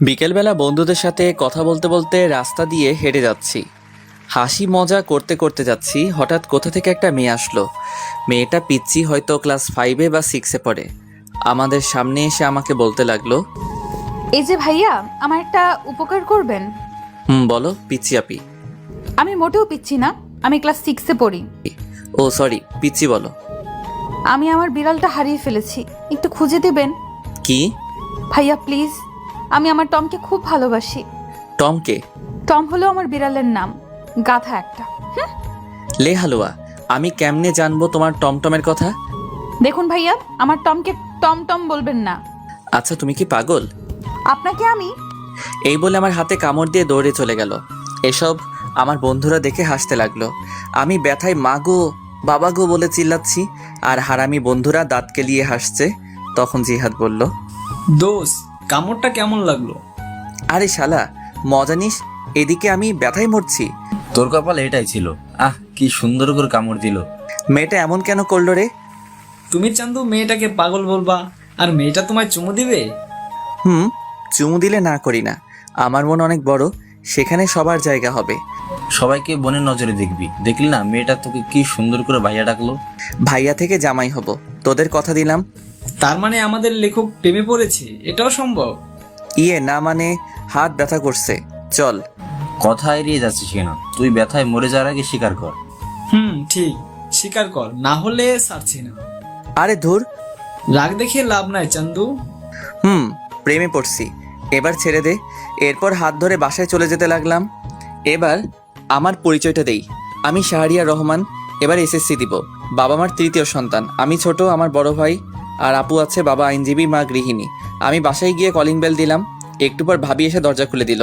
বিকেলবেলা বন্ধুদের সাথে কথা বলতে বলতে রাস্তা দিয়ে হেঁটে যাচ্ছি। হাসি মজা করতে করতে যাচ্ছি, হঠাৎ কোথা থেকে একটা মেয়ে আসলো। মেয়েটা পিচ্চি, হয়তো ক্লাস 5-এ বা 6-এ পড়ে। আমাদের সামনে এসে আমাকে বলতে লাগলো, এই যে ভাইয়া, আমার একটা উপকার করবেন। বলো পিচ্চি আপি। আমি মোটেও পিচ্ছি না, আমি ক্লাস 6-এ পড়ি। ও সরি, পিচ্চি বলো। আমি আমার বিড়ালটা হারিয়ে ফেলেছি, একটু খুঁজে দেবেন? কি? ভাইয়া প্লিজ, আমি আমার টমকে খুব ভালোবাসি। টমকে? টম হলো আমার বিড়ালের নাম, গাধা একটা। লে হালুয়া, আমি কেমনে জানবো তোমার টমটমের কথা? দেখুন ভাইয়া, আমার টমকে টম টম বলবেন না। আচ্ছা তুমি কি পাগল? আপনাকে আমি এই বলে আমার হাতে কামড় দিয়ে দৌড়ে চলে গেল। এসব আমার বন্ধুরা দেখে হাসতে লাগলো। আমি ব্যথায় মা গো বাবা গো বলে চিল্লাচ্ছি, আর হারামি বন্ধুরা দাঁত কেলিয়ে হাসছে। তখন জিহাদ বলল, দোষ, কামড়টা কেমন লাগলো? আরে শালা মজা নিস, এদিকে আমি ব্যথায় মরছি। তোর কপাল এটাই ছিল। কি সুন্দর করে কামড় দিল। মেয়েটা এমন কেন করলো রে? তুমি চান্দু মেয়েটাকে পাগল বলবা, আর মেয়েটা তোমায় চুমু দিবে? চুমু দিলে না করি না, আমার মন অনেক বড়, সেখানে সবার জায়গা হবে। সবাইকে বোনের নজরে দেখবি। দেখলি না মেয়েটা তোকে কি সুন্দর করে ভাইয়া ডাকলো। ভাইয়া থেকে জামাই হব, তোদের কথা দিলাম। তার মানে আমাদের লেখক প্রেমে পড়েছে, এটাও সম্ভব? ইয়ে না মানে, হাত ব্যথা করছে, চল। কথা এড়িয়ে যাচ্ছিস কেন? তুই ব্যথায় মরে যাওয়ার আগে স্বীকার কর। ঠিক, স্বীকার কর, না হলে ছাড়ছি না। আরে ধুর, রাগ দেখিয়ে লাভ নাই চান্দু। প্রেমে পড়ছি, এবার ছেড়ে দে। এরপর হাত ধরে বাসায় চলে যেতে লাগলাম। এবার আমার পরিচয়টা দেই, আমি শাহরিয়ার রহমান। এবার এসএসসি দিব। বাবা মার তৃতীয় সন্তান, আমি ছোট, আমার বড় ভাই আর আপু আছে, বাবা আইনজীবী, মা গৃহিণী। আমি বাসায় গিয়ে কলিং বেল দিলাম, একটু পর ভাবি এসে দরজা খুলে দিল।